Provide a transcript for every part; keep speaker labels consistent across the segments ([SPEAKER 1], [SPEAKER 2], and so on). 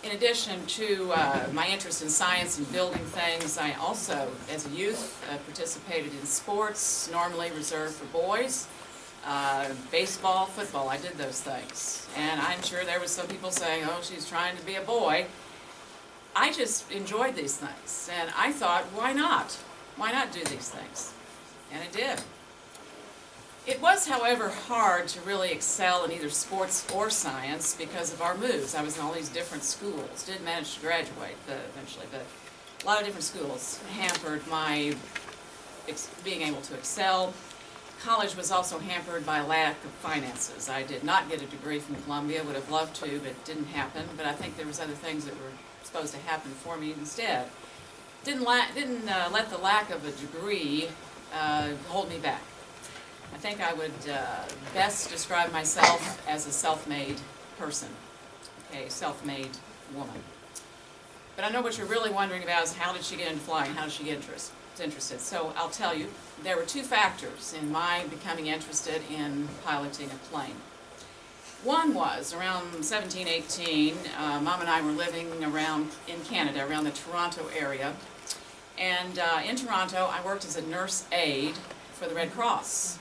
[SPEAKER 1] In addition to my interest in science and building things, I also, as a youth, participated in sports, normally reserved for boys. Baseball, football, I did those things. And I'm sure there was some people saying, oh, she's trying to be a boy. I just enjoyed these things, and I thought, why not? Why not do these things? And I did. It was, however, hard to really excel in either sports or science because of our moves. I was in all these different schools. Did manage to graduate eventually, but a lot of different schools hampered my being able to excel. College was also hampered by lack of finances. I did not get a degree from Columbia, would have loved to, but it didn't happen. But I think there was other things that were supposed to happen for me instead. Didn't let the lack of a degree hold me back. I think I would best describe myself as a self-made person, okay, self-made woman. But I know what you're really wondering about is how did she get into flying? How did she get interested? So I'll tell you, there were two factors in my becoming interested in piloting a plane. One was around 17, 18, Mom and I were living around in Canada, around the Toronto area. And in Toronto, I worked as a nurse aide for the Red Cross.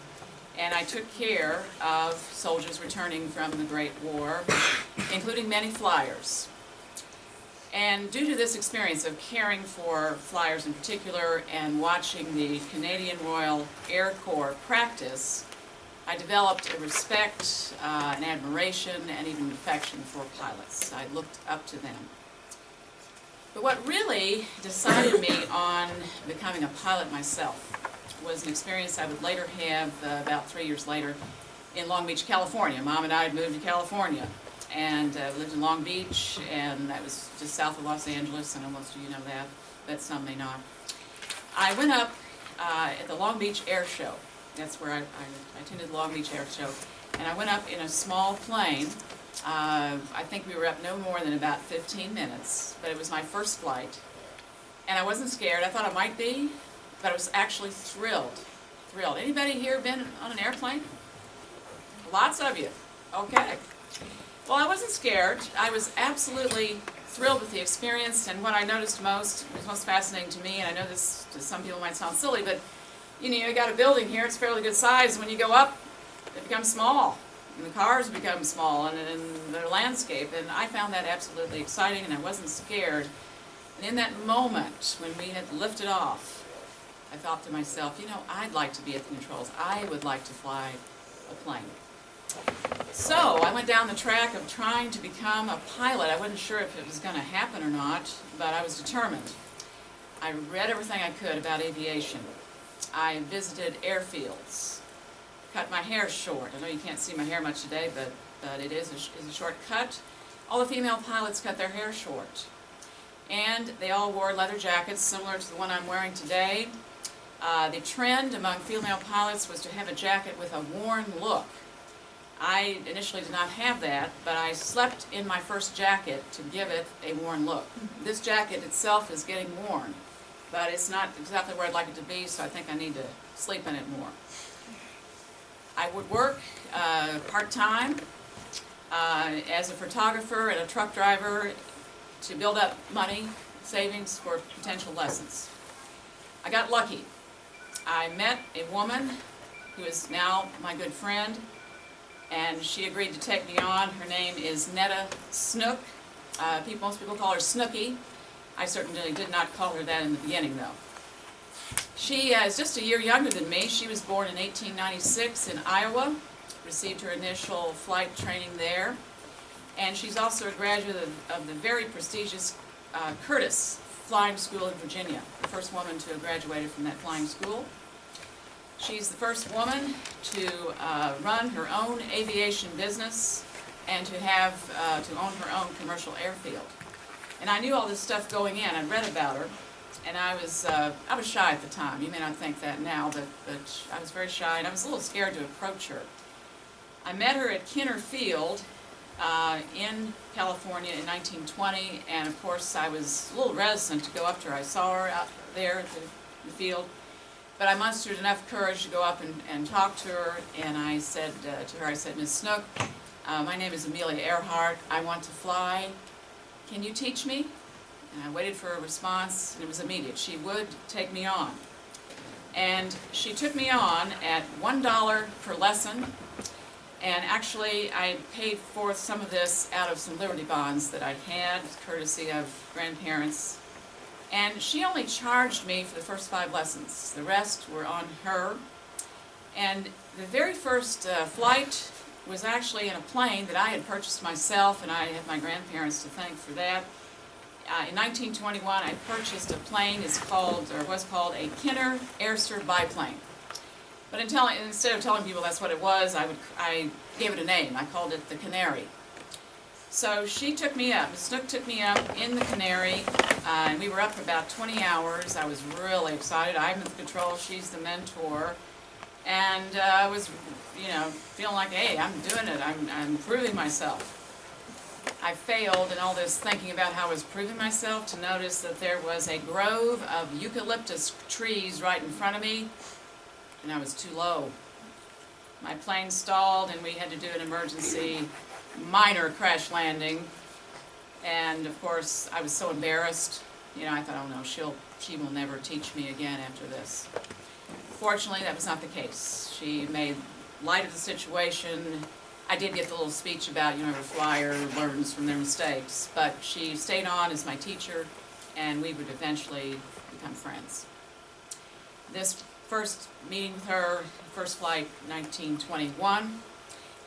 [SPEAKER 1] And I took care of soldiers returning from the Great War, including many flyers. And due to this experience of caring for flyers in particular and watching the Canadian Royal Air Corps practice, I developed a respect, an admiration, and even affection for pilots. I looked up to them. But what really decided me on becoming a pilot myself was an experience I would later have about 3 years later in Long Beach, California. Mom and I had moved to California and lived in Long Beach, and that was just south of Los Angeles. I know most of you know that, but some may not. I went up at the Long Beach Air Show. That's where I attended the Long Beach Air Show. And I went up in a small plane. I think we were up no more than about 15 minutes, but it was my first flight. And I wasn't scared. I thought I might be, but I was actually thrilled. Thrilled. Anybody here been on an airplane? Lots of you. Okay. Well, I wasn't scared. I was absolutely thrilled with the experience, and what I noticed most, was most fascinating to me, and I know this to some people might sound silly, but you know, you got a building here, it's fairly good size. When you go up, it becomes small, and the cars become small, and the landscape, and I found that absolutely exciting, and I wasn't scared. And in that moment, when we had lifted off, I thought to myself, you know, I'd like to be at the controls. I would like to fly a plane. So I went down the track of trying to become a pilot. I wasn't sure if it was going to happen or not, but I was determined. I read everything I could about aviation. I visited airfields, cut my hair short. I know you can't see my hair much today, but it is a short cut. All the female pilots cut their hair short. And they all wore leather jackets similar to the one I'm wearing today. The trend among female pilots was to have a jacket with a worn look. I initially did not have that, but I slept in my first jacket to give it a worn look. This jacket itself is getting worn, but it's not exactly where I'd like it to be, so I think I need to sleep in it more. I would work part-time as a photographer and a truck driver to build up money, savings for potential lessons. I got lucky. I met a woman who is now my good friend, and she agreed to take me on. Her name is Netta Snook. Most people call her Snooky. I certainly did not call her that in the beginning, though. She is just a year younger than me. She was born in 1896 in Iowa, received her initial flight training there, and she's also a graduate of the very prestigious Curtis Flying School in Virginia, the first woman to have graduated from that flying school. She's the first woman to run her own aviation business and to own her own commercial airfield. And I knew all this stuff going in. I'd read about her, and I was shy at the time. You may not think that now, but I was very shy, and I was a little scared to approach her. I met her at Kinner Field in California in 1920, and of course I was a little reticent to go up to her. I saw her out there at the field, but I mustered enough courage to go up and talk to her, and I said to her, I said, Ms. Snook, my name is Amelia Earhart. I want to fly. can you teach me? And I waited for a response, and it was immediate. She would take me on. And she took me on at $1 per lesson, and actually I paid for some of this out of some Liberty bonds that I had, courtesy of grandparents. And she only charged me for the first 5 lessons. The rest were on her. And the very first flight was actually in a plane that I had purchased myself, and I have my grandparents to thank for that. In 1921, I purchased a plane. It's called, or was called, a Kenner Airster biplane. But instead of telling people that's what it was, I gave it a name. I called it the Canary. So she took me up. Ms. Snook took me up in the Canary, and we were up for about 20 hours. I was really excited. I'm in the control. She's the mentor. And I was, feeling like, hey, I'm doing it. I'm proving myself. I failed in all this thinking about how I was proving myself to notice that there was a grove of eucalyptus trees right in front of me, and I was too low. My plane stalled, and we had to do an emergency minor crash landing. And of course, I was so embarrassed. I thought, oh no, she will never teach me again after this. Fortunately, that was not the case. She made light of the situation. I did get the little speech about, every flyer learns from their mistakes, but she stayed on as my teacher, and we would eventually become friends. This first meeting with her, first flight, 1921.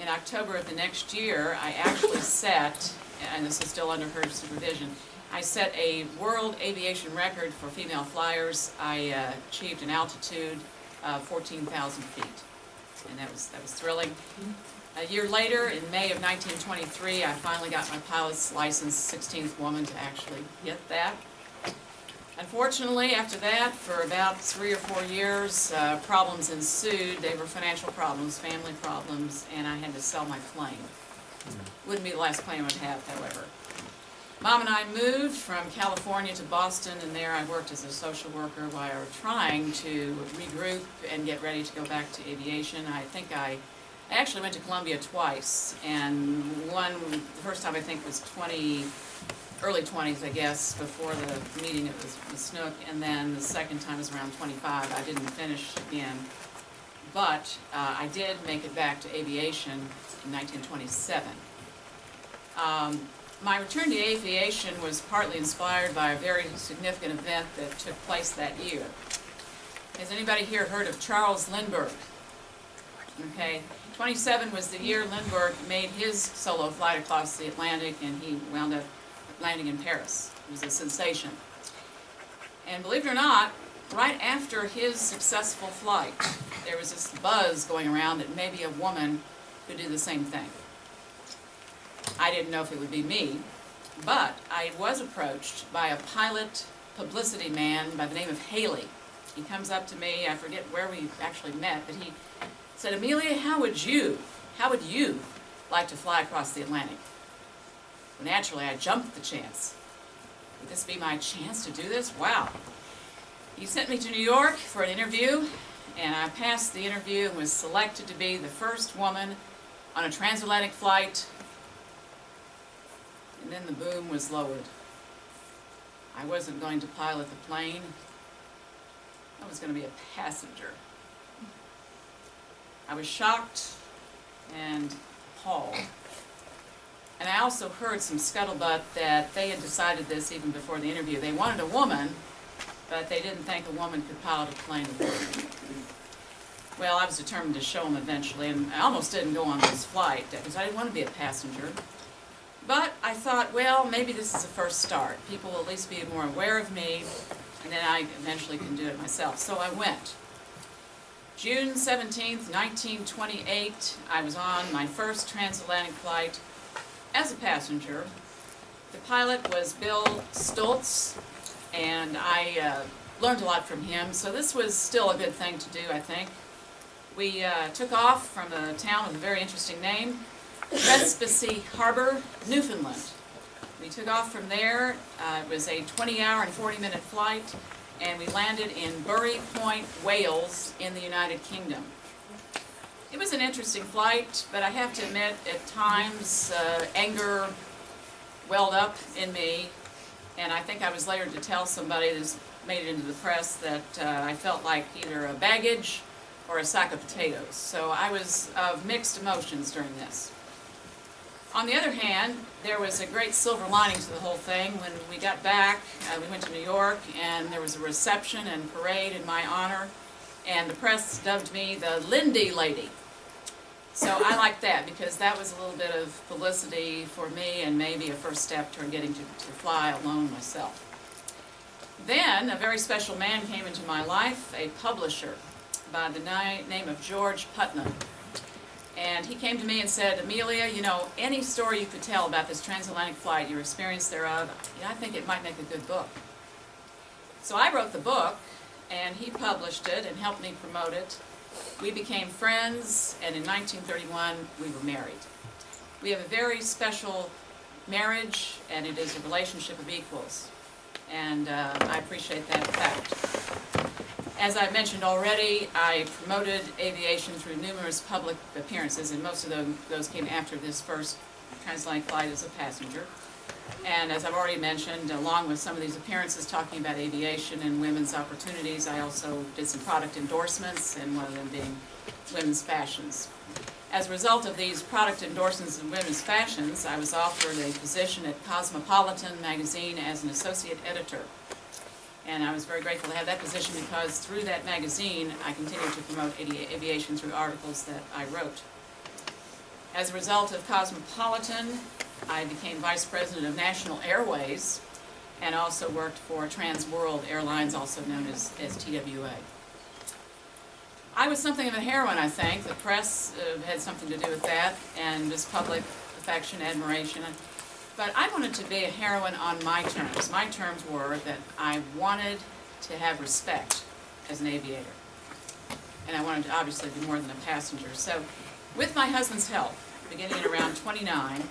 [SPEAKER 1] In October of the next year, I actually set, and this is still under her supervision, I set a world aviation record for female flyers. I achieved an altitude of 14,000 feet, and that was thrilling. A year later, in May of 1923, I finally got my pilot's license, 16th woman to actually get that. Unfortunately, after that, for about 3 or 4 years, problems ensued. They were financial problems, family problems, and I had to sell my plane. Wouldn't be the last plane I would have, however. Mom and I moved from California to Boston, and there I worked as a social worker while we were trying to regroup and get ready to go back to aviation. I actually went to Columbia twice, and the first time I think was early 20s, I guess, before the meeting with Snook, and then the second time was around 25. I didn't finish again, but I did make it back to aviation in 1927. My return to aviation was partly inspired by a very significant event that took place that year. Has anybody here heard of Charles Lindbergh? Okay, 27 was the year Lindbergh made his solo flight across the Atlantic, and he wound up landing in Paris. It was a sensation. And believe it or not, right after his successful flight, there was this buzz going around that maybe a woman could do the same thing. I didn't know if it would be me, but I was approached by a pilot publicity man by the name of Haley. He comes up to me, I forget where we actually met, but he said, Amelia, how would you like to fly across the Atlantic? Well, naturally, I jumped at the chance. Would this be my chance to do this? Wow. He sent me to New York for an interview, and I passed the interview and was selected to be the first woman on a transatlantic flight. And then the boom was lowered. I wasn't going to pilot the plane. I was going to be a passenger. I was shocked and appalled. And I also heard some scuttlebutt that they had decided this even before the interview. They wanted a woman, but they didn't think a woman could pilot a plane. Well, I was determined to show them eventually, and I almost didn't go on this flight because I didn't want to be a passenger. But I thought, well, maybe this is a first start. People will at least be more aware of me, and then I eventually can do it myself. So I went. June 17th, 1928, I was on my first transatlantic flight as a passenger. The pilot was Bill Stoltz, and I learned a lot from him, so this was still a good thing to do, I think. We took off from a town with a very interesting name, Trespicy Harbor, Newfoundland. We took off from there. It was a 20-hour and 40-minute flight, and we landed in Bury Point, Wales, in the United Kingdom. It was an interesting flight, but I have to admit, at times, anger welled up in me, and I think I was later to tell somebody that's made it into the press that I felt like either a baggage or a sack of potatoes. So I was of mixed emotions during this. On the other hand, there was a great silver lining to the whole thing. When we got back, we went to New York, and there was a reception and parade in my honor, and the press dubbed me the Lindy Lady. So I liked that because that was a little bit of publicity for me and maybe a first step toward getting to fly alone myself. Then a very special man came into my life, a publisher by the name of George Putnam. And he came to me and said, Amelia, you know, any story you could tell about this transatlantic flight, your experience thereof, I think it might make a good book. So I wrote the book, and he published it and helped me promote it. We became friends, and in 1931 we were married. We have a very special marriage, and it is a relationship of equals. And I appreciate that fact. As I mentioned already, I promoted aviation through numerous public appearances, and most of those came after this first transatlantic flight as a passenger. And as I've already mentioned, along with some of these appearances talking about aviation and women's opportunities, I also did some product endorsements, and one of them being women's fashions. As a result of these product endorsements in women's fashions, I was offered a position at Cosmopolitan magazine as an associate editor. And I was very grateful to have that position because through that magazine, I continued to promote aviation through articles that I wrote. As a result of Cosmopolitan, I became Vice President of National Airways and also worked for Trans World Airlines, also known as TWA. I was something of a heroine, I think. The press had something to do with that, and this public affection, admiration. But I wanted to be a heroine on my terms. My terms were that I wanted to have respect as an aviator. And I wanted to obviously be more than a passenger. So with my husband's help, beginning at around 29,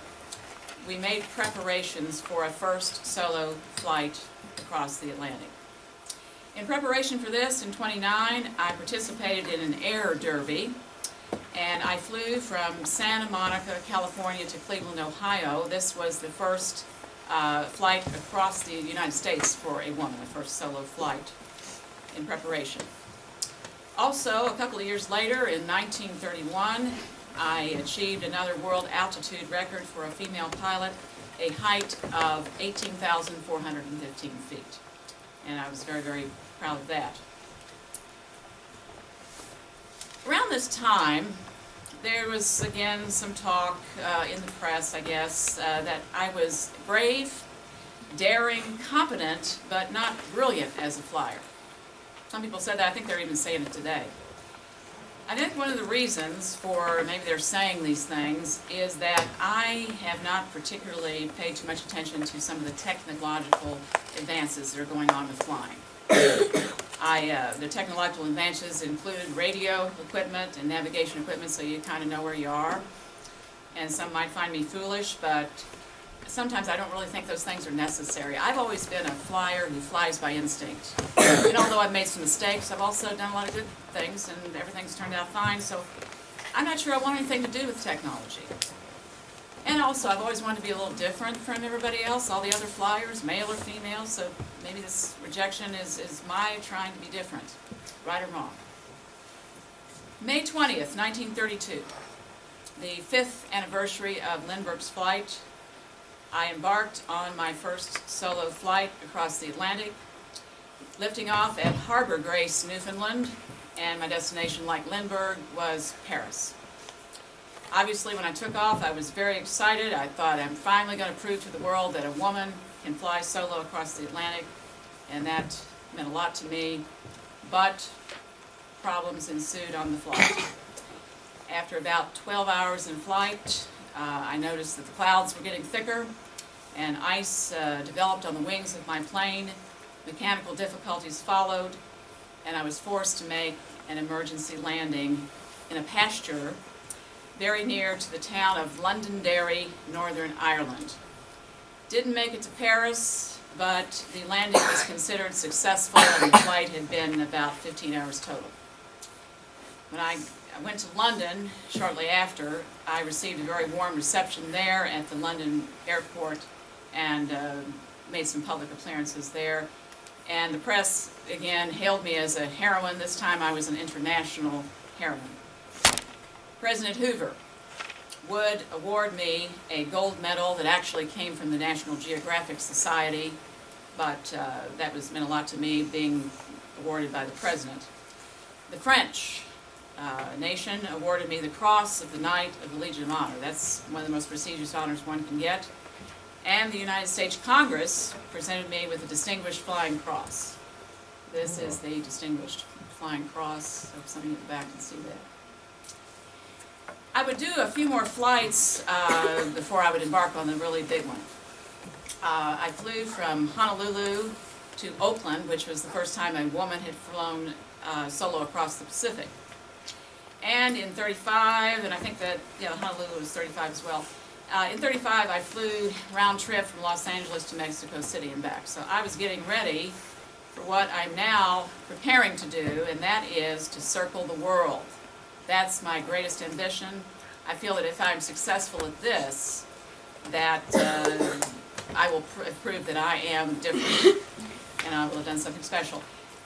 [SPEAKER 1] we made preparations for a first solo flight across the Atlantic. In preparation for this, in 29, I participated in an air derby, and I flew from Santa Monica, California to Cleveland, Ohio. This was the first flight across the United States for a woman, the first solo flight in preparation. Also, a couple of years later, in 1931, I achieved another world altitude record for a female pilot, a height of 18,415 feet. And I was very, very proud of that. Around this time, there was again some talk in the press, I guess, that I was brave, daring, competent, but not brilliant as a flyer. Some people said that. I think they're even saying it today. I think one of the reasons for maybe they're saying these things is that I have not particularly paid too much attention to some of the technological advances that are going on with flying. The technological advances include radio equipment and navigation equipment, so you kind of know where you are. And some might find me foolish, but sometimes I don't really think those things are necessary. I've always been a flyer who flies by instinct. And although I've made some mistakes, I've also done a lot of good things, and everything's turned out fine. So I'm not sure I want anything to do with technology. And also, I've always wanted to be a little different from everybody else, all the other flyers, male or female, so maybe this rejection is my trying to be different, right or wrong. May 20th, 1932, the 5th anniversary of Lindbergh's flight, I embarked on my first solo flight across the Atlantic, lifting off at Harbor Grace, Newfoundland, and my destination, like Lindbergh, was Paris. Obviously, when I took off, I was very excited. I thought, I'm finally going to prove to the world that a woman can fly solo across the Atlantic, and that meant a lot to me, but problems ensued on the flight. After about 12 hours in flight, I noticed that the clouds were getting thicker, and ice developed on the wings of my plane. Mechanical difficulties followed, and I was forced to make an emergency landing in a pasture very near to the town of Londonderry, Northern Ireland. Didn't make it to Paris, but the landing was considered successful, and the flight had been about 15 hours total. When I went to London shortly after, I received a very warm reception there at the London airport, and made some public appearances there. And the press, again, hailed me as a heroine. This time I was an international heroine. President Hoover would award me a gold medal that actually came from the National Geographic Society, but that meant a lot to me, being awarded by the President. The French nation awarded me the Cross of the Knight of the Legion of Honor. That's one of the most prestigious honors one can get. And the United States Congress presented me with the Distinguished Flying Cross. This is the Distinguished Flying Cross. I hope somebody in the back can see that. I would do a few more flights before I would embark on the really big one. I flew from Honolulu to Oakland, which was the first time a woman had flown solo across the Pacific. And in 35, and I think that, Honolulu was 35 as well. In 35, I flew round trip from Los Angeles to Mexico City and back. So I was getting ready for what I'm now preparing to do, and that is to circle the world. That's my greatest ambition. I feel that if I'm successful at this, that I will prove that I am different, and I will have done something special.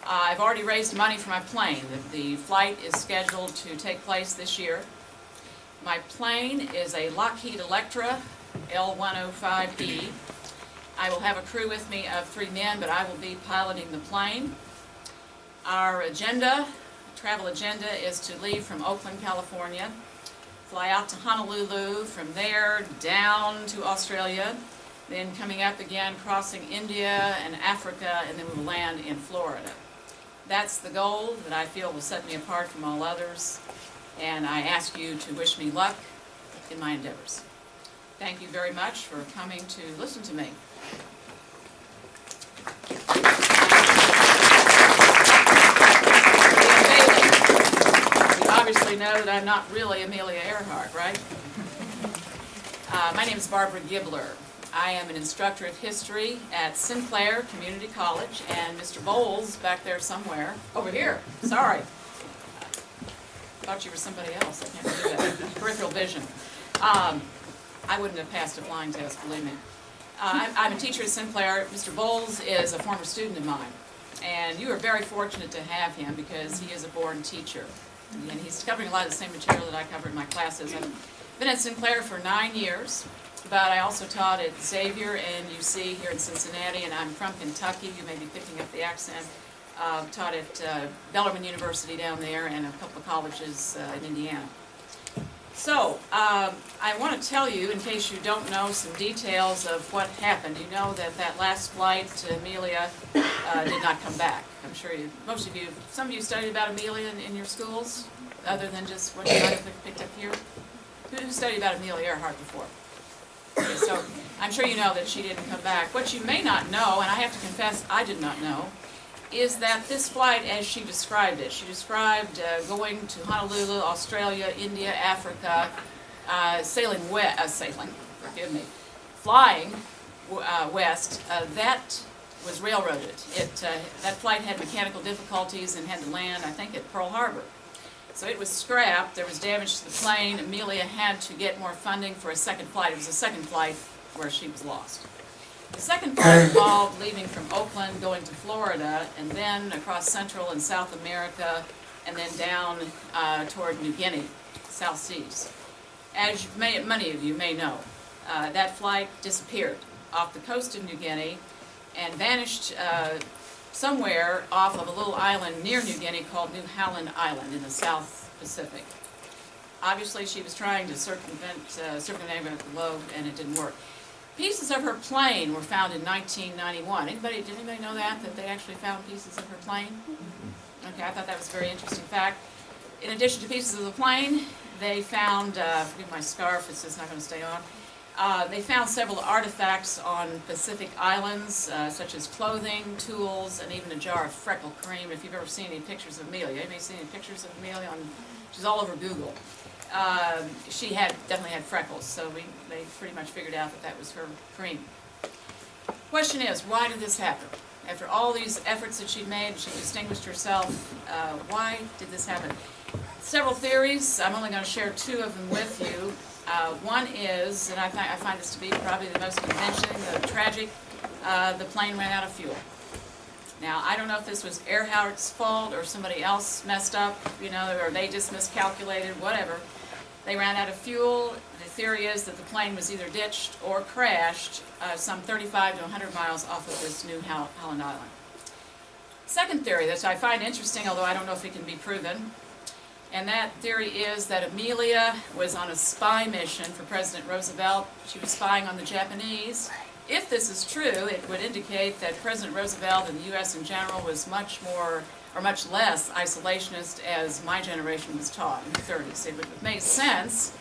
[SPEAKER 1] I've already raised money for my plane. The flight is scheduled to take place this year. My plane is a Lockheed Electra L-105E. I will have a crew with me of 3 men, but I will be piloting the plane. Our travel agenda, is to leave from Oakland, California, fly out to Honolulu, from there down to Australia, then coming up again, crossing India and Africa, and then we will land in Florida. That's the goal that I feel will set me apart from all others, and I ask you to wish me luck in my endeavors. Thank you very much for coming to listen to me. You obviously know that I'm not really Amelia Earhart, right? My name is Barbara Gibler. I am an instructor of history at Sinclair Community College, and Mr. Bowles back there somewhere, over here, sorry. Thought you were somebody else, I can't do that. Peripheral vision. I wouldn't have passed a flying test, believe me. I'm a teacher at Sinclair. Mr. Bowles is a former student of mine, and you are very fortunate to have him because he is a born teacher. And he's covering a lot of the same material that I cover in my classes. I've been at Sinclair for 9 years, but I also taught at Xavier and UC here in Cincinnati, and I'm from Kentucky. You may be picking up the accent. Taught at Bellarmine University down there and a couple of colleges in Indiana. So, I want to tell you, in case you don't know some details of what happened. You know that last flight, Amelia did not come back. I'm sure most of you, some of you studied about Amelia in your schools, other than just what you might have picked up here. Who studied about Amelia Earhart before? Okay, so, I'm sure you know that she didn't come back. What you may not know, and I have to confess I did not know, is that this flight, as she described it, she described going to Honolulu, Australia, India, Africa, flying west. That was railroaded. That flight had mechanical difficulties and had to land, I think, at Pearl Harbor. So it was scrapped. There was damage to the plane. Amelia had to get more funding for a second flight. It was a second flight where she was lost. The second flight involved leaving from Oakland, going to Florida, and then across Central and South America, and then down toward New Guinea, South Seas. As many of you may know, that flight disappeared off the coast of New Guinea and vanished somewhere off of a little island near New Guinea called New Howland Island in the South Pacific. Obviously, she was trying to circumnavigate the globe, and it didn't work. Pieces of her plane were found in 1991. Did anybody know that they actually found pieces of her plane? Okay, I thought that was a very interesting fact. In addition to pieces of the plane, they found, forgive my scarf, it's just not going to stay on. They found several artifacts on Pacific islands, such as clothing, tools, and even a jar of freckle cream. If you've ever seen any pictures of Amelia, anybody seen any pictures of Amelia? She's all over Google. She definitely had freckles, so they pretty much figured out that was her cream. Question is, why did this happen? After all these efforts that she'd made, she distinguished herself, why did this happen? Several theories. I'm only going to share 2 of them with you. One is, and I find this to be probably the most convincing, the tragic, the plane ran out of fuel. Now, I don't know if this was Earhart's fault or somebody else messed up, you know, or they just miscalculated, whatever. They ran out of fuel. The theory is that the plane was either ditched or crashed some 35 to 100 miles off of this new Holland Island. Second theory that I find interesting, although I don't know if it can be proven, and that theory is that Amelia was on a spy mission for President Roosevelt. She was spying on the Japanese. If this is true, it would indicate that President Roosevelt and the U.S. in general was much more, or much less, isolationist as my generation was taught in the 30s. It would have made sense,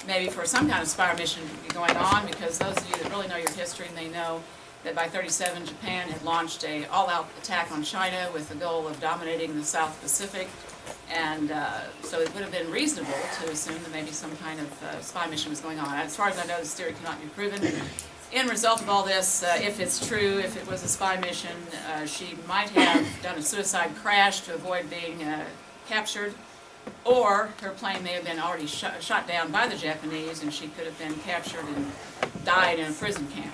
[SPEAKER 1] maybe for some kind of spy mission to be going on, because those of you that really know your history may know that by 37 Japan had launched an all-out attack on China with the goal of dominating the South Pacific. And so it would have been reasonable to assume that maybe some kind of spy mission was going on. As far as I know, this theory cannot be proven. End result of all this, if it's true, if it was a spy mission, she might have done a suicide crash to avoid being captured, or her plane may have been already shot down by the Japanese and she could have been captured and died in a prison camp.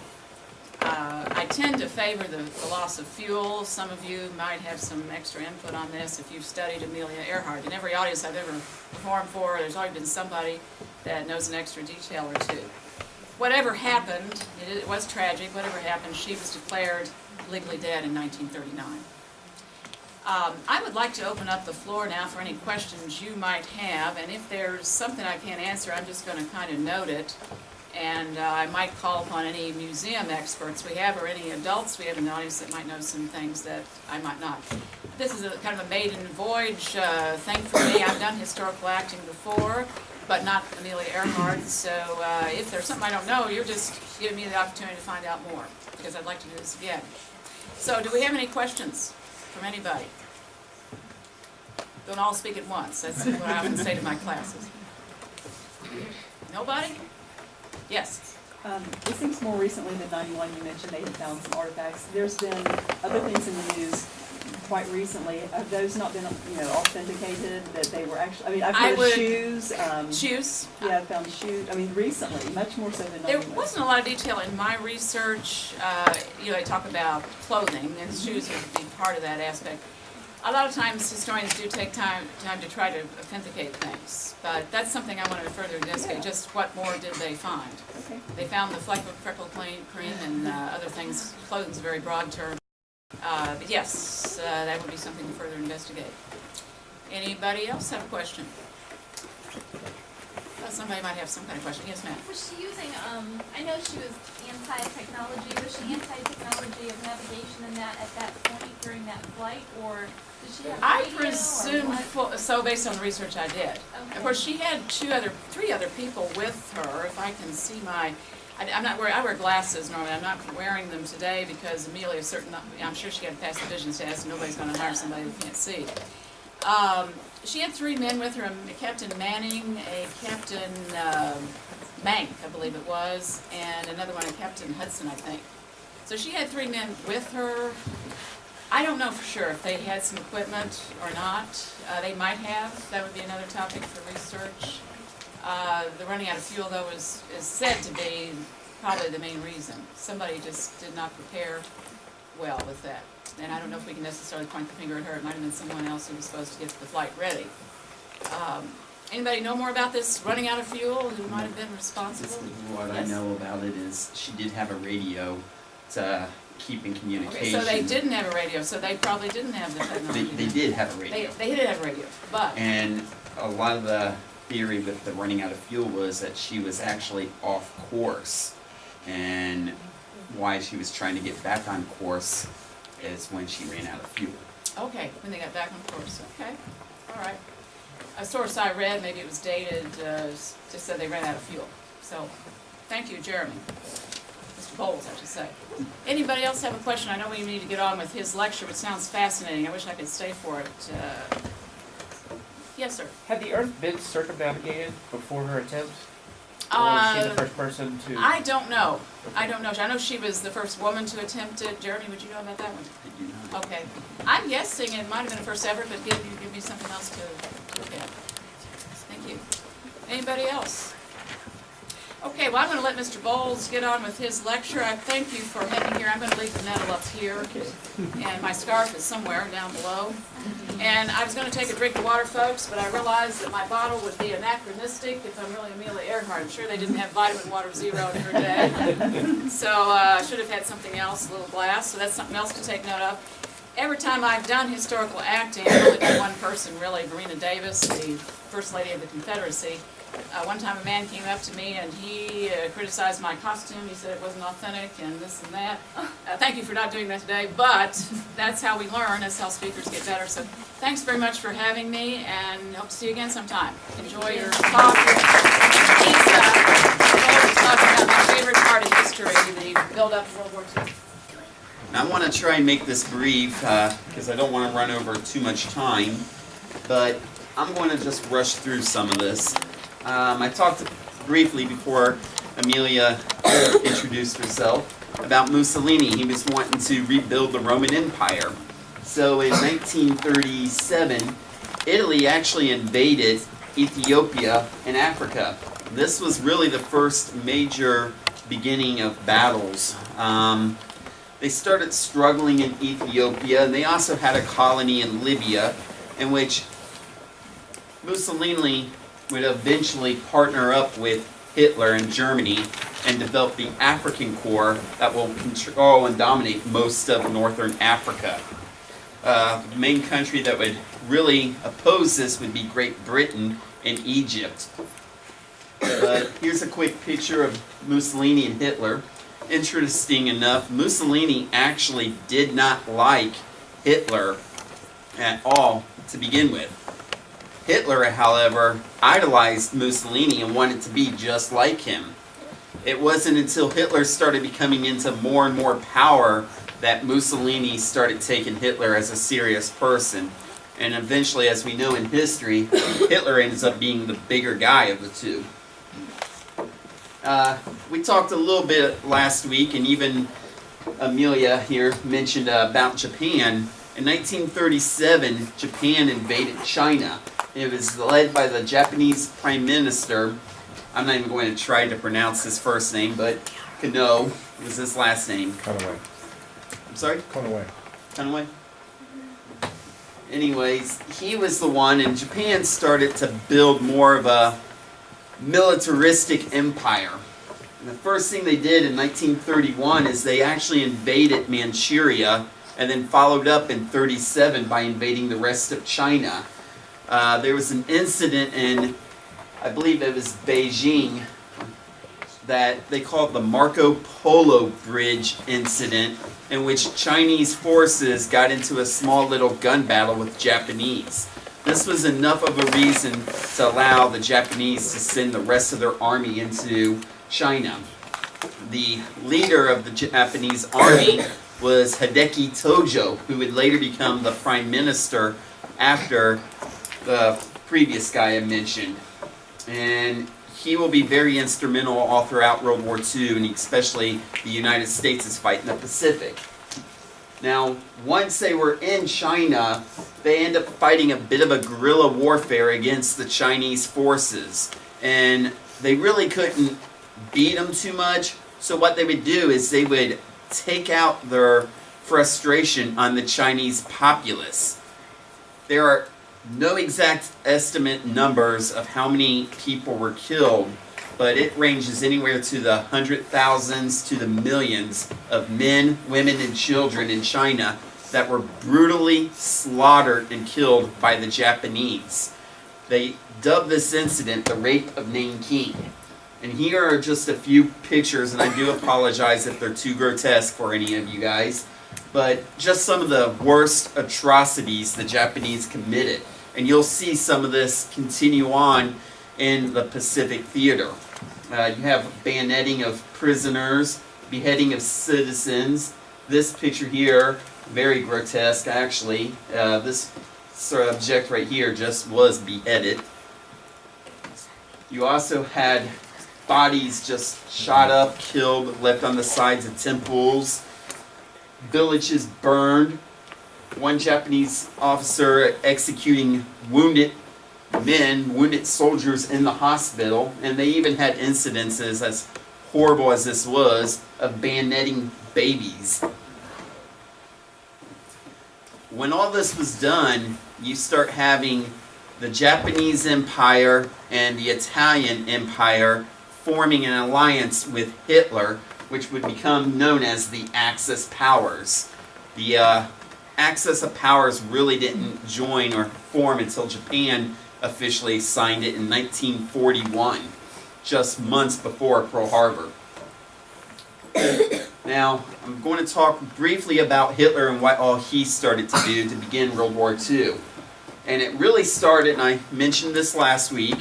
[SPEAKER 1] I tend to favor the loss of fuel. Some of you might have some extra input on this if you've studied Amelia Earhart. In every audience I've ever performed for, there's always been somebody that knows an extra detail or two. Whatever happened, it was tragic, whatever happened, she was declared legally dead in 1939. I would like to open up the floor now for any questions you might have, and if there's something I can't answer, I'm just going to kind of note it. And I might call upon any museum experts we have, or any adults we have in the audience that might know some things that I might not. This is a kind of a maiden voyage thing for me. I've done historical acting before, but not Amelia Earhart. So if there's something I don't know, you're just giving me the opportunity to find out more, because I'd like to do this again. So do we have any questions from anybody? Don't all speak at once. That's what I often say to my classes. Nobody? Yes.
[SPEAKER 2] It seems more recently than 91 you mentioned they had found some artifacts. There's been other things in the news quite recently. Have those not been, authenticated that they were actually, I mean, I've heard of shoes.
[SPEAKER 1] Shoes?
[SPEAKER 2] Yeah, I found shoes. I mean, recently, much more so than 91.
[SPEAKER 1] There wasn't a lot of detail in my research. They talk about clothing, and shoes would be part of that aspect. A lot of times historians do take time to try to authenticate things, but that's something I want to further investigate.
[SPEAKER 2] Yeah.
[SPEAKER 1] Just what more did they find?
[SPEAKER 2] Okay.
[SPEAKER 1] They found the freckle cream and other things. Clothing's a very broad term. But yes, that would be something to further investigate. Anybody else have a question? Somebody might have some kind of question. Yes, ma'am.
[SPEAKER 3] Was she using, I know she was anti-technology, was she anti-technology of navigation in that, at that point during that flight, or did she have
[SPEAKER 1] I
[SPEAKER 3] radio,
[SPEAKER 1] presume,
[SPEAKER 3] or what?
[SPEAKER 1] so based on the research I did.
[SPEAKER 3] Okay.
[SPEAKER 1] Of course, she had three other people with her. If I can see I'm not wearing, I wear glasses normally. I'm not wearing them today because Amelia I'm sure she had passed the vision test and nobody's going to hire somebody who can't see. She had three men with her, a Captain Manning, a Captain Mank, I believe it was, and another one, a Captain Hudson, I think. So she had three men with her. I don't know for sure if they had some equipment or not. They might have. That would be another topic for research. The running out of fuel, though, is said to be probably the main reason. Somebody just did not prepare well with that. And I don't know if we can necessarily point the finger at her. It might have been someone else who was supposed to get the flight ready. Anybody know more about this running out of fuel? Who might have been responsible?
[SPEAKER 4] What
[SPEAKER 1] Yes.
[SPEAKER 4] I know about it is she did have a radio to keep in communication.
[SPEAKER 1] Okay, so they didn't have a radio, so they probably didn't have the technology.
[SPEAKER 4] They did have a radio.
[SPEAKER 1] They did have a radio, but
[SPEAKER 4] And a lot of the theory with the running out of fuel was that she was actually off course. And why she was trying to get back on course is when she ran out of fuel.
[SPEAKER 1] okay, when they got back on course. Okay, all right. A source I read, maybe it was dated, just said they ran out of fuel. So, thank you, Jeremy. Mr. Bowles, I should say. Anybody else have a question? I know we need to get on with his lecture, which sounds fascinating. I wish I could stay for it. Yes, sir.
[SPEAKER 5] Had the Earth been circumnavigated before her attempt? Or was she the first person to?
[SPEAKER 1] I don't know. I don't know. I know she was the first woman to attempt it. Jeremy, would you know about that one?
[SPEAKER 4] I do not.
[SPEAKER 1] Okay. I'm guessing it might have been the first ever, but give me something else to look at. Thank you. Anybody else? Okay, well, I'm going to let Mr. Bowles get on with his lecture. I thank you for having here. I'm going to leave the medal up here, and my scarf is somewhere down below. And I was going to take a drink of water, folks, but I realized that my bottle would be anachronistic if I'm really Amelia Earhart. I'm sure they didn't have vitamin water zero in her day. So I should have had something else, a little glass, so that's something else to take note of. Every time I've done historical acting, I've only done one person, really, Verena Davis, the First Lady of the Confederacy. One time a man came up to me and he criticized my costume. He said it wasn't authentic and this and that. Thank you for not doing that today, but that's how we learn. That's how speakers get better. So thanks very much for having me, and hope to see you again sometime. Enjoy your talk. He's talking about my favorite part of history, the build-up of World War II.
[SPEAKER 4] Now, I want to try and make this brief because I don't want to run over too much time, but I'm going to just rush through some of this. I talked briefly before Amelia introduced herself about Mussolini. He was wanting to rebuild the Roman Empire. So in 1937, Italy actually invaded Ethiopia and Africa. This was really the first major beginning of battles. They started struggling in Ethiopia, and they also had a colony in Libya, in which Mussolini would eventually partner up with Hitler in Germany and develop the African Corps that will control and dominate most of northern Africa. The main country that would really oppose this would be Great Britain and Egypt. Here's a quick picture of Mussolini and Hitler. Interesting enough, Mussolini actually did not like Hitler at all to begin with. Hitler, however, idolized Mussolini and wanted to be just like him. It wasn't until Hitler started becoming into more and more power that Mussolini started taking Hitler as a serious person. And eventually, as we know in history, Hitler ends up being the bigger guy of the two. We talked a little bit last week, and even Amelia here mentioned about Japan. In 1937, Japan invaded China. It was led by the Japanese Prime Minister. I'm not even going to try to pronounce his first name, but Kano was his last name.
[SPEAKER 6] Conaway.
[SPEAKER 4] I'm sorry?
[SPEAKER 6] Conaway.
[SPEAKER 4] Conway? Anyways, he was the one, and Japan started to build more of a militaristic empire. And the first thing they did in 1931 is they actually invaded Manchuria, and then followed up in 1937 by invading the rest of China. There was an incident in, I believe it was Beijing, that they called the Marco Polo Bridge incident, in which Chinese forces got into a small little gun battle with Japanese. This was enough of a reason to allow the Japanese to send the rest of their army into China. The leader of the Japanese army was Hideki Tojo, who would later become the prime minister after the previous guy I mentioned. And he will be very instrumental all throughout World War II, and especially the United States' fight in the Pacific. Now, once they were in China, they end up fighting a bit of a guerrilla warfare against the Chinese forces. And they really couldn't beat them too much, so what they would do is they would take out their frustration on the Chinese populace. There are no exact estimate numbers of how many people were killed, but it ranges anywhere to the 100,000s to the millions of men, women, and children in China that were brutally slaughtered and killed by the Japanese. They dubbed this incident the Rape of Nanking. And here are just a few pictures, and I do apologize if they're too grotesque for any of you guys, but just some of the worst atrocities the Japanese committed. And you'll see some of this continue on in the Pacific Theater. You have bayoneting of prisoners, beheading of citizens. This picture here, very grotesque actually. This subject right here just was beheaded. You also had bodies just shot up, killed, left on the sides of temples. Villages burned. One Japanese officer executing wounded men, wounded soldiers in the hospital, and they even had incidences, as horrible as this was, of bayoneting babies. When all this was done, you start having the Japanese Empire and the Italian Empire forming an alliance with Hitler, which would become known as the Axis powers. The Axis of powers really didn't join or form until Japan officially signed it in 1941, just months before Pearl Harbor. Now, I'm going to talk briefly about Hitler and what all he started to do to begin World War II. And it really started, and I mentioned this last week.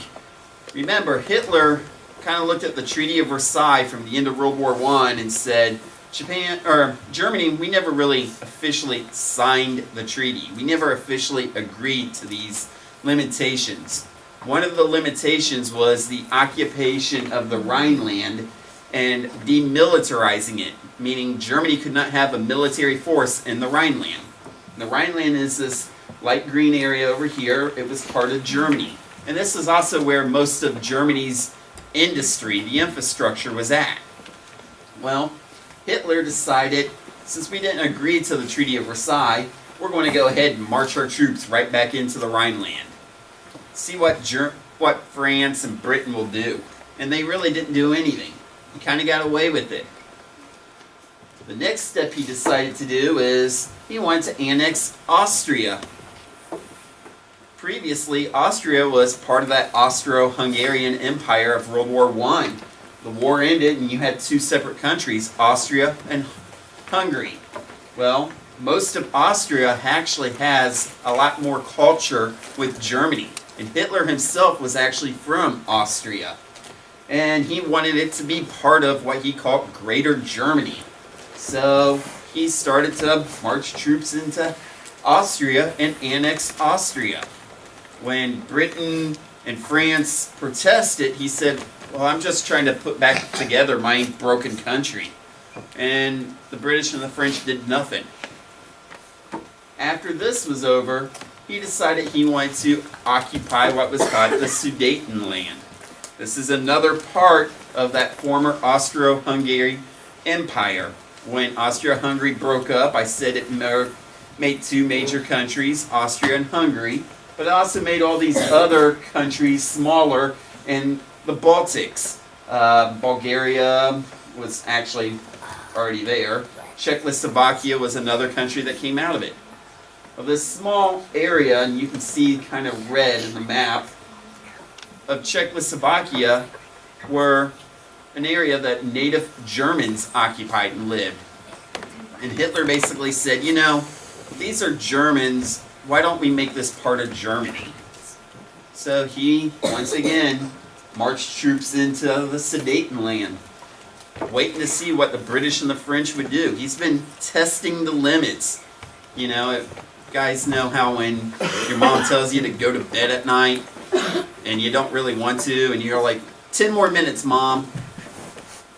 [SPEAKER 4] Remember, Hitler kind of looked at the Treaty of Versailles from the end of World War I and said, Germany, we never really officially signed the treaty. We never officially agreed to these limitations. One of the limitations was the occupation of the Rhineland and demilitarizing it, meaning Germany could not have a military force in the Rhineland. The Rhineland is this light green area over here. It was part of Germany. And this is also where most of Germany's industry, the infrastructure, was at. Well, Hitler decided, since we didn't agree to the Treaty of Versailles, we're going to go ahead and march our troops right back into the Rhineland. See what France and Britain will do. And they really didn't do anything. He kind of got away with it. The next step he decided to do is he wanted to annex Austria. Previously, Austria was part of that Austro-Hungarian Empire of World War I. The war ended and you had two separate countries, Austria and Hungary. Well, most of Austria actually has a lot more culture with Germany. And Hitler himself was actually from Austria. And he wanted it to be part of what he called Greater Germany. So he started to march troops into Austria and annex Austria. When Britain and France protested, he said, well, I'm just trying to put back together my broken country. And the British and the French did nothing. After this was over, he decided he wanted to occupy what was called the Sudetenland. This is another part of that former Austro-Hungary Empire. When Austria-Hungary broke up, I said it made two major countries, Austria and Hungary, but it also made all these other countries smaller in the Baltics. Bulgaria was actually already there. Czechoslovakia was another country that came out of it. Well, this small area, and you can see kind of red in the map, of Czechoslovakia were an area that native Germans occupied and lived. And Hitler basically said, you know, these are Germans, why don't we make this part of Germany? So he, once again, marched troops into the Sudetenland, waiting to see what the British and the French would do. He's been testing the limits. You know, guys know how when your mom tells you to go to bed at night, and you don't really want to, and you're like, 10 more minutes, Mom.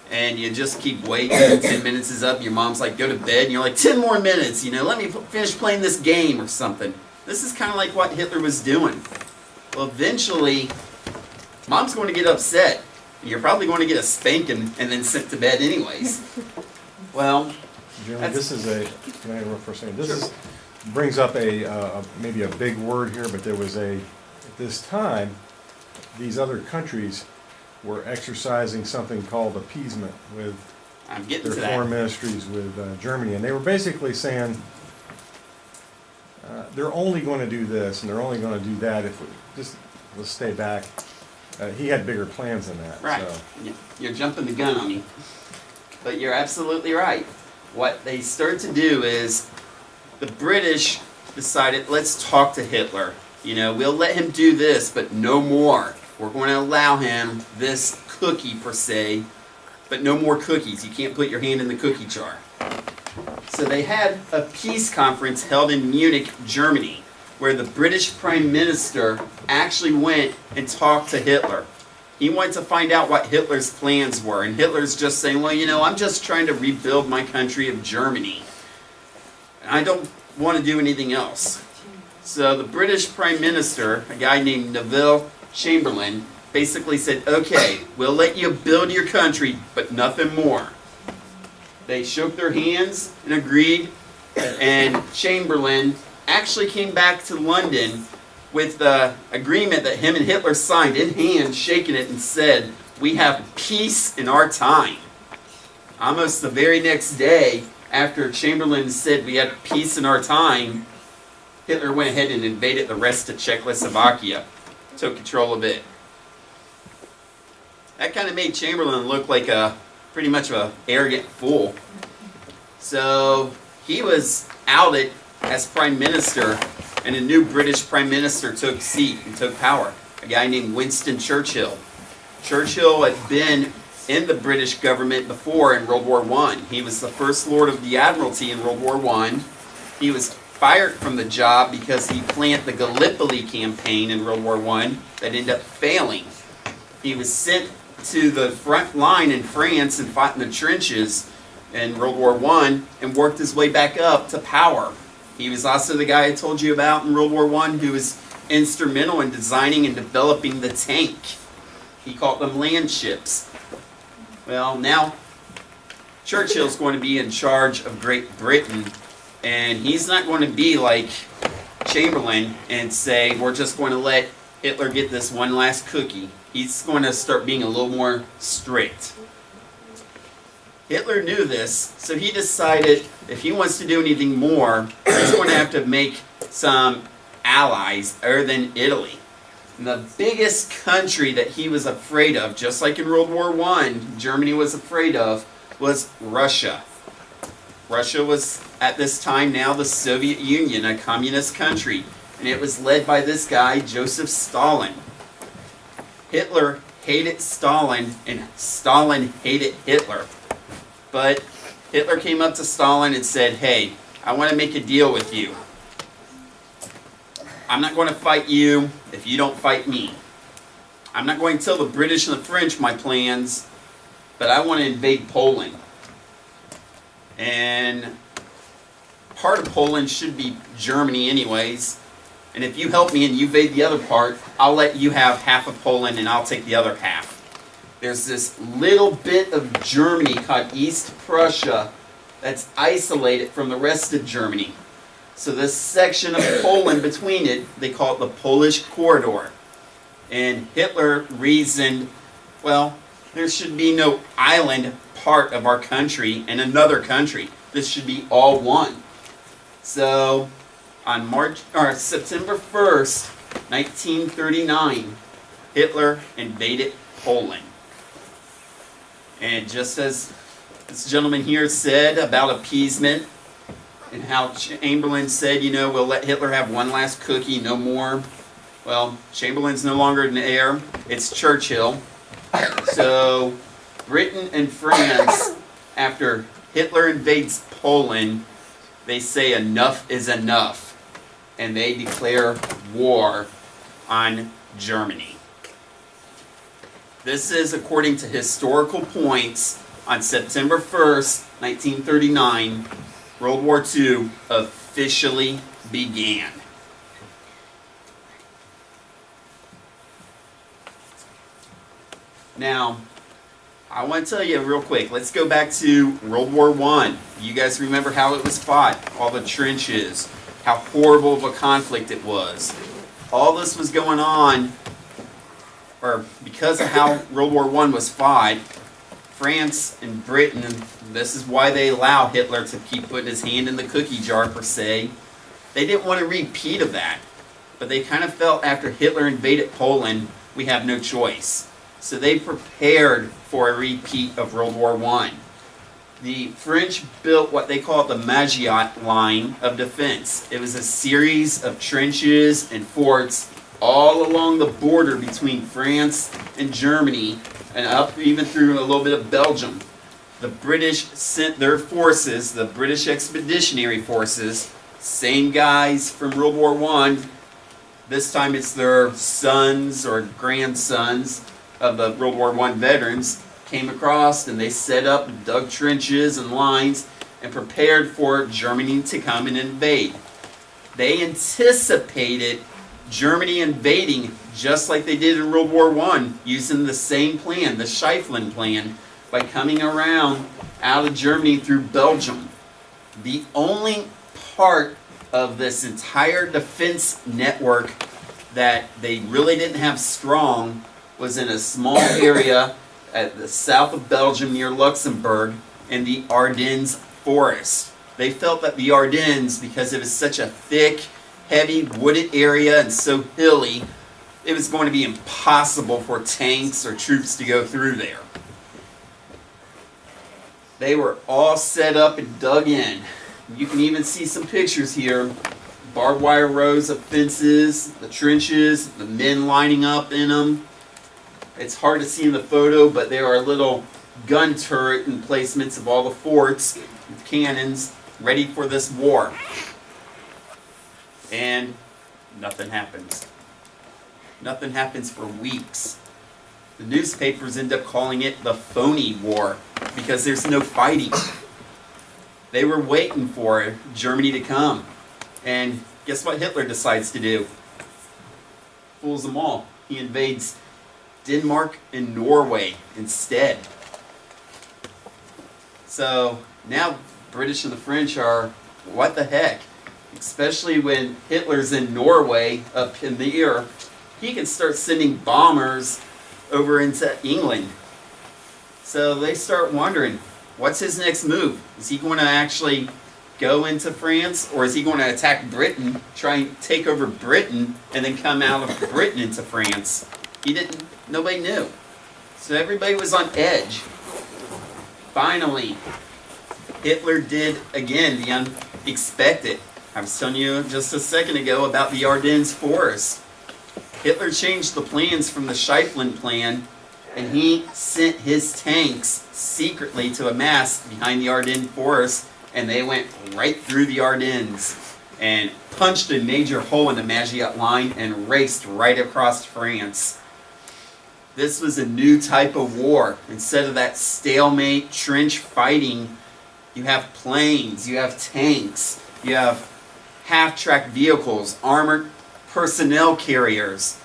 [SPEAKER 4] And you just keep waiting, 10 minutes is up, your mom's like, go to bed, and you're like, 10 more minutes, you know, let me finish playing this game or something. This is kind of like what Hitler was doing. Well, eventually, Mom's going to get upset, and you're probably going to get a spanking and then sent to bed anyways. Well,
[SPEAKER 6] Jeremy, this is a, can I interrupt for a second? This
[SPEAKER 4] Sure.
[SPEAKER 6] is, brings up maybe a big word here, but there was at this time, these other countries were exercising something called appeasement with
[SPEAKER 4] I'm getting
[SPEAKER 6] their
[SPEAKER 4] to that.
[SPEAKER 6] foreign ministries with Germany, and they were basically saying they're only going to do this and they're only going to do that if we just let's stay back. He had bigger plans than that.
[SPEAKER 4] Right.
[SPEAKER 6] So.
[SPEAKER 4] You're jumping the gun on me. But you're absolutely right. What they start to do is the British decided, let's talk to Hitler. You know, we'll let him do this, but no more. We're going to allow him this cookie per se, but no more cookies. You can't put your hand in the cookie jar. So they had a peace conference held in Munich, Germany, where the British Prime Minister actually went and talked to Hitler. He wanted to find out what Hitler's plans were, and Hitler's just saying, well, you know, I'm just trying to rebuild my country of Germany. I don't want to do anything else. So the British Prime Minister, a guy named Neville Chamberlain, basically said, okay, we'll let you build your country, but nothing more. They shook their hands and agreed, and Chamberlain actually came back to London with the agreement that him and Hitler signed in hand, shaking it, and said, we have peace in our time. Almost the very next day, after Chamberlain said we had peace in our time, Hitler went ahead and invaded the rest of Czechoslovakia, took control of it. That kind of made Chamberlain look like pretty much an arrogant fool. So he was outed as Prime Minister, and a new British Prime Minister took seat and took power, a guy named Winston Churchill. Churchill had been in the British government before in World War I. He was the First Lord of the Admiralty in World War I. He was fired from the job because he planned the Gallipoli campaign in World War I that ended up failing. He was sent to the front line in France and fought in the trenches in World War I and worked his way back up to power. He was also the guy I told you about in World War I who was instrumental in designing and developing the tank. He called them land ships. Well, now Churchill's going to be in charge of Great Britain, and he's not going to be like Chamberlain and say, we're just going to let Hitler get this one last cookie. He's going to start being a little more strict. Hitler knew this, so he decided if he wants to do anything more, he's going to have to make some allies other than Italy. And the biggest country that he was afraid of, just like in World War I, Germany was afraid of, was Russia. Russia was, at this time now, the Soviet Union, a communist country. And it was led by this guy, Joseph Stalin. Hitler hated Stalin, and Stalin hated Hitler. But Hitler came up to Stalin and said, hey, I want to make a deal with you. I'm not going to fight you if you don't fight me. I'm not going to tell the British and the French my plans, but I want to invade Poland. And part of Poland should be Germany anyways. And if you help me and you invade the other part, I'll let you have half of Poland and I'll take the other half. There's this little bit of Germany called East Prussia that's isolated from the rest of Germany. So this section of Poland between it, they call it the Polish Corridor. And Hitler reasoned, well, there should be no island part of our country and another country. This should be all one. So on September 1st, 1939, Hitler invaded Poland. And just as this gentleman here said about appeasement, and how Chamberlain said, you know, we'll let Hitler have one last cookie, no more. Well, Chamberlain's no longer in the air. It's Churchill. So Britain and France, after Hitler invades Poland, they say enough is enough. And they declare war on Germany. This is according to historical points on September 1st, 1939. World War II officially began. Now, I want to tell you real quick, let's go back to World War I. You guys remember how it was fought, all the trenches, how horrible of a conflict it was. All this was going on, or because of how World War I was fought, France and Britain, and this is why they allow Hitler to keep putting his hand in the cookie jar per se, they didn't want a repeat of that. But they kind of felt after Hitler invaded Poland, we have no choice. So they prepared for a repeat of World War I. The French built what they called the Maginot Line of defense. It was a series of trenches and forts all along the border between France and Germany, and up even through a little bit of Belgium. The British sent their forces, the British Expeditionary Forces, same guys from World War I. This time it's their sons or grandsons of the World War I veterans, came across and they set up, dug trenches and lines, and prepared for Germany to come and invade. They anticipated Germany invading just like they did in World War I, using the same plan, the Scheifelen plan, by coming around out of Germany through Belgium. The only part of this entire defense network that they really didn't have strong was in a small area at the south of Belgium near Luxembourg in the Ardennes forest. They felt that the Ardennes, because it was such a thick, heavy wooded area and so hilly, it was going to be impossible for tanks or troops to go through there. They were all set up and dug in. You can even see some pictures here. Barbed wire rows of fences, the trenches, the men lining up in them. It's hard to see in the photo, but there are little gun turret emplacements of all the forts with cannons ready for this war. And nothing happens. Nothing happens for weeks. The newspapers end up calling it the phony war because there's no fighting. They were waiting for Germany to come. And guess what Hitler decides to do? Fools them all. He invades Denmark and Norway instead. So now British and the French are, what the heck? Especially when Hitler's in Norway up in the air, he can start sending bombers over into England. So they start wondering, what's his next move? Is he going to actually go into France, or is he going to attack Britain, try and take over Britain, and then come out of Britain into France? Nobody knew. So everybody was on edge. Finally, Hitler did, again, the unexpected. I was telling you just a second ago about the Ardennes forest. Hitler changed the plans from the Scheifelen plan, and he sent his tanks secretly to amass behind the Ardennes forest, and they went right through the Ardennes and punched a major hole in the Maginot Line and raced right across France. This was a new type of war. Instead of that stalemate trench fighting, you have planes, you have tanks, you have half-track vehicles, armored personnel carriers.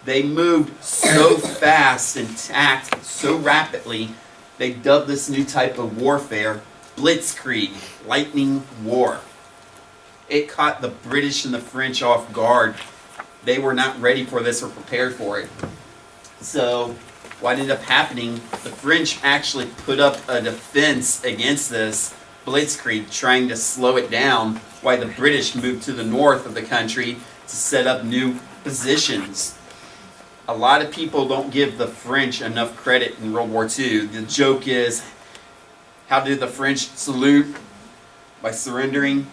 [SPEAKER 4] They moved so fast and attacked so rapidly, they dubbed this new type of warfare Blitzkrieg, lightning war. It caught the British and the French off guard. They were not ready for this or prepared for it. So what ended up happening, the French actually put up a defense against this Blitzkrieg, trying to slow it down, while the British moved to the north of the country to set up new positions. A lot of people don't give the French enough credit in World War II. The joke is, how did the French salute? By surrendering.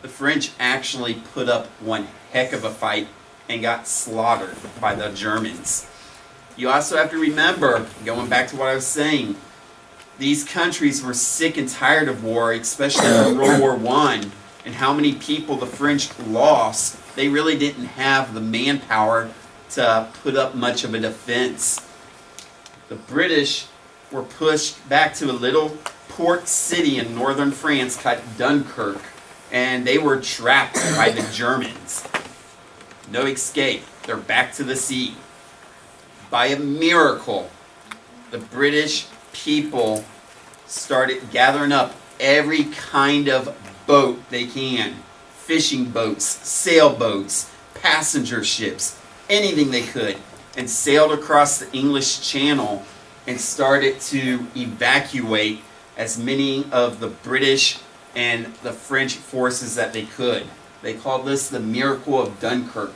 [SPEAKER 4] The French actually put up one heck of a fight and got slaughtered by the Germans. You also have to remember, going back to what I was saying, these countries were sick and tired of war, especially in World War I, and how many people the French lost. They really didn't have the manpower to put up much of a defense. The British were pushed back to a little port city in northern France called Dunkirk, and they were trapped by the Germans. No escape. They're back to the sea. By a miracle, the British people started gathering up every kind of boat they can. Fishing boats, sailboats, passenger ships, anything they could, and sailed across the English Channel and started to evacuate as many of the British and the French forces that they could. They called this the miracle of Dunkirk.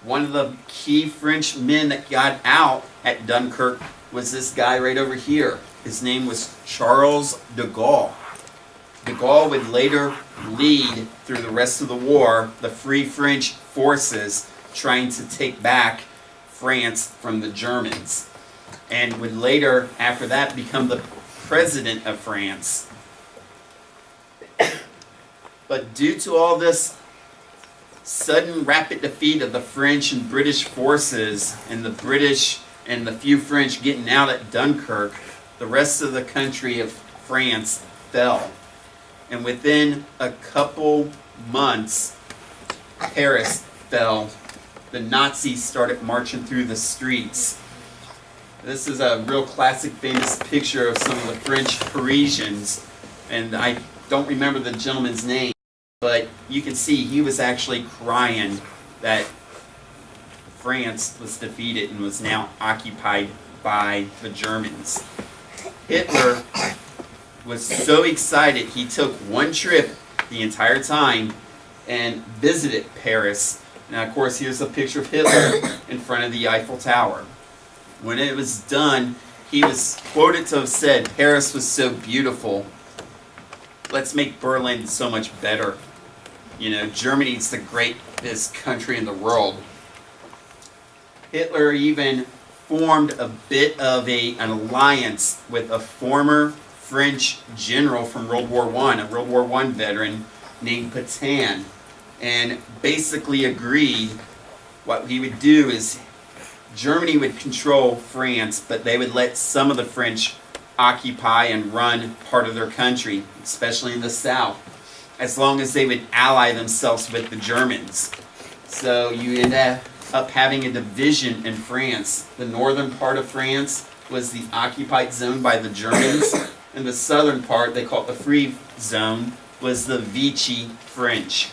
[SPEAKER 4] One of the key French men that got out at Dunkirk was this guy right over here. His name was Charles de Gaulle. De Gaulle would later lead through the rest of the war the Free French forces trying to take back France from the Germans, and would later, after that, become the president of France. But due to all this sudden rapid defeat of the French and British forces, and the British and the few French getting out at Dunkirk, the rest of the country of France fell. And within a couple months, Paris fell, the Nazis started marching through the streets. This is a real classic, famous picture of some of the French Parisians, and I don't remember the gentleman's name, but you can see he was actually crying that France was defeated and was now occupied by the Germans. Hitler was so excited he took one trip the entire time and visited Paris. Now, of course, here's a picture of Hitler in front of the Eiffel Tower. When it was done, he was quoted to have said, "Paris was so beautiful. Let's make Berlin so much better. You know, Germany's the greatest country in the world." Hitler even formed a bit of an alliance with a former French general from World War I, a World War I veteran named Pétain, and basically agreed what he would do is Germany would control France, but they would let some of the French occupy and run part of their country, especially in the south, as long as they would ally themselves with the Germans. So you end up having a division in France. The northern part of France was the occupied zone by the Germans, and the southern part, they call it the free zone, was the Vichy French.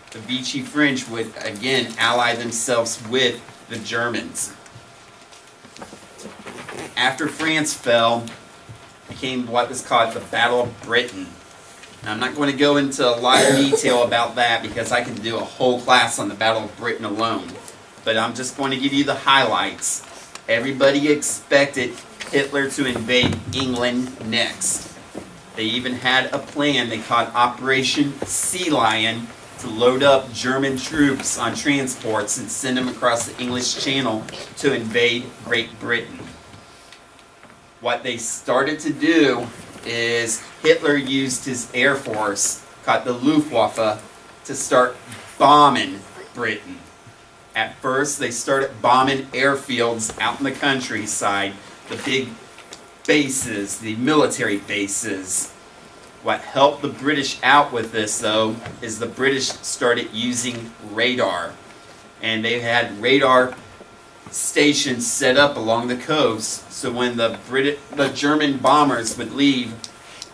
[SPEAKER 4] The Vichy French would again ally themselves with the Germans. After France fell, came what was called the Battle of Britain. Now, I'm not going to go into a lot of detail about that because I can do a whole class on the Battle of Britain alone. But I'm just going to give you the highlights. Everybody expected Hitler to invade England next. They even had a plan they called Operation Sea Lion to load up German troops on transports and send them across the English Channel to invade Great Britain. What they started to do is Hitler used his air force, called the Luftwaffe, to start bombing Britain. At first, they started bombing airfields out in the countryside, the big bases, the military bases. What helped the British out with this, though, is the British started using radar. And they had radar stations set up along the coast, so when the German bombers would leave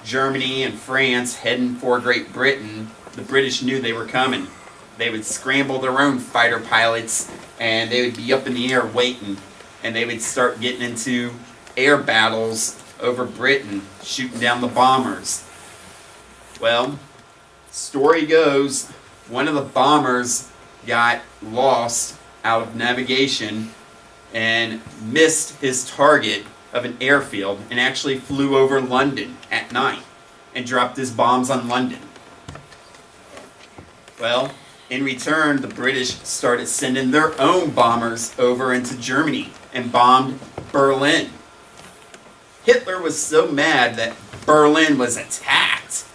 [SPEAKER 4] Germany and France heading for Great Britain, the British knew they were coming. They would scramble their own fighter pilots, and they would be up in the air waiting, and they would start getting into air battles over Britain, shooting down the bombers. Well, story goes, one of the bombers got lost out of navigation and missed his target of an airfield and actually flew over London at night and dropped his bombs on London. Well, in return, the British started sending their own bombers over into Germany and bombed Berlin. Hitler was so mad that Berlin was attacked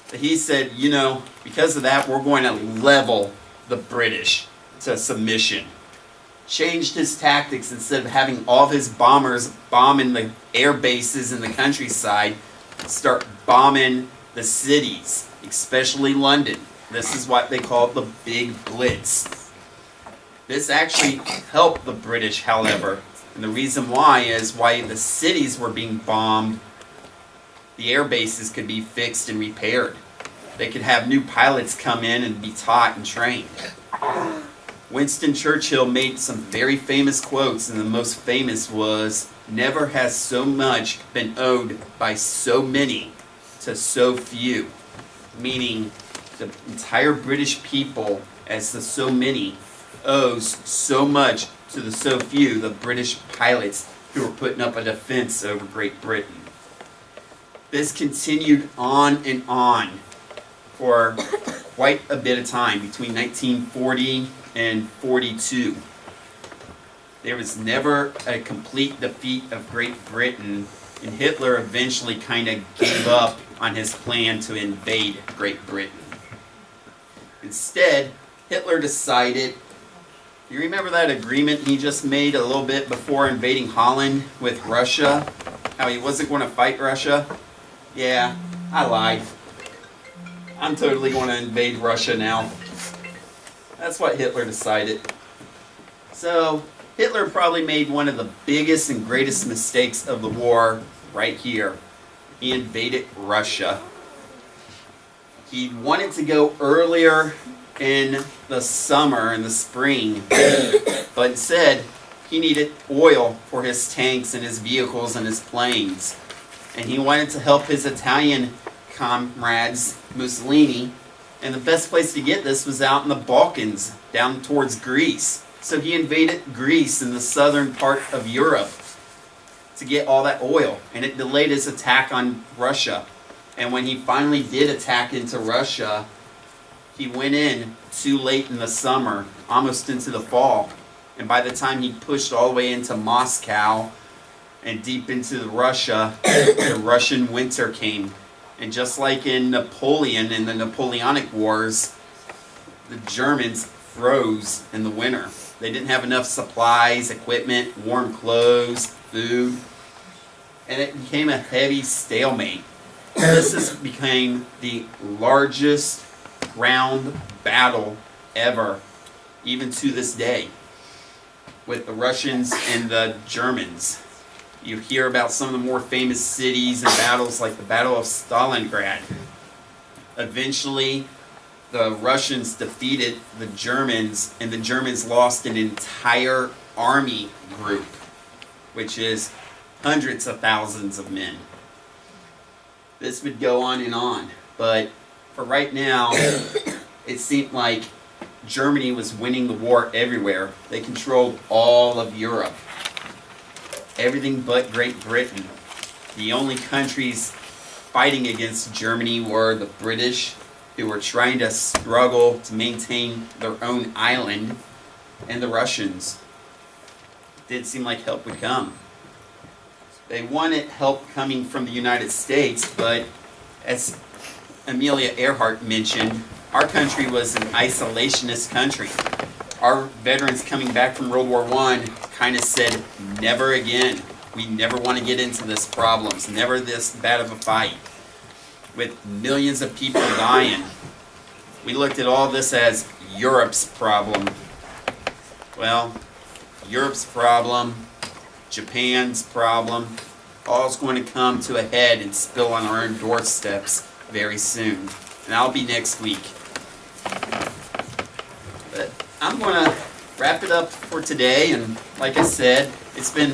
[SPEAKER 4] that he said, you know, because of that, we're going to level the British to submission. Changed his tactics. Instead of having all of his bombers bombing the air bases in the countryside, start bombing the cities, especially London. This is what they call the Big Blitz. This actually helped the British, however, and the reason why is why the cities were being bombed, the air bases could be fixed and repaired. They could have new pilots come in and be taught and trained. Winston Churchill made some very famous quotes, and the most famous was, "Never has so much been owed by so many to so few," meaning the entire British people, as the so many, owes so much to the so few, the British pilots who were putting up a defense over Great Britain. This continued on and on for quite a bit of time, between 1940 and 42. There was never a complete defeat of Great Britain, and Hitler eventually kind of gave up on his plan to invade Great Britain. Instead, Hitler decided, you remember that agreement he just made a little bit before invading Holland with Russia? How he wasn't going to fight Russia? Yeah, I lied. I'm totally going to invade Russia now. That's what Hitler decided. So Hitler probably made one of the biggest and greatest mistakes of the war right here. He invaded Russia. He wanted to go earlier in the summer, in the spring, but instead he needed oil for his tanks and his vehicles and his planes. And he wanted to help his Italian comrades, Mussolini, and the best place to get this was out in the Balkans, down towards Greece. So he invaded Greece in the southern part of Europe to get all that oil, and it delayed his attack on Russia. And when he finally did attack into Russia, he went in too late in the summer, almost into the fall. And by the time he pushed all the way into Moscow and deep into Russia, the Russian winter came. And just like in Napoleon, in the Napoleonic Wars, the Germans froze in the winter. They didn't have enough supplies, equipment, warm clothes, food, and it became a heavy stalemate. This became the largest ground battle ever, even to this day, with the Russians and the Germans. You hear about some of the more famous cities and battles like the Battle of Stalingrad. Eventually, the Russians defeated the Germans, and the Germans lost an entire army group, which is hundreds of thousands of men. This would go on, but for right now, it seemed like Germany was winning the war everywhere. They controlled all of Europe. Everything but Great Britain. The only countries fighting against Germany were the British, who were trying to struggle to maintain their own island, and the Russians. It did seem like help would come. They wanted help coming from the United States, but as Amelia Earhart mentioned, our country was an isolationist country. Our veterans coming back from World War I kind of said, never again. We never want to get into this problems, never this bad of a fight, with millions of people dying. We looked at all this as Europe's problem. Well, Europe's problem, Japan's problem, all's going to come to a head and spill on our own doorsteps very soon. And that'll be next week. But I'm going to wrap it up for today, and like I said, it's been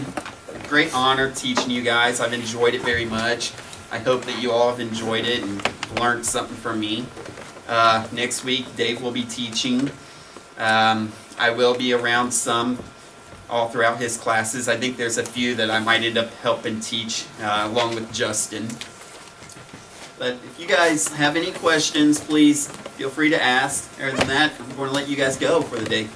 [SPEAKER 4] a great honor teaching you guys. I've enjoyed it very much. I hope that you all have enjoyed it and learned something from me. Next week, Dave will be teaching. I will be around some all throughout his classes. I think there's a few that I might end up helping teach along with Justin. But if you guys have any questions, please feel free to ask. Other than that, I'm going to let you guys go for the day.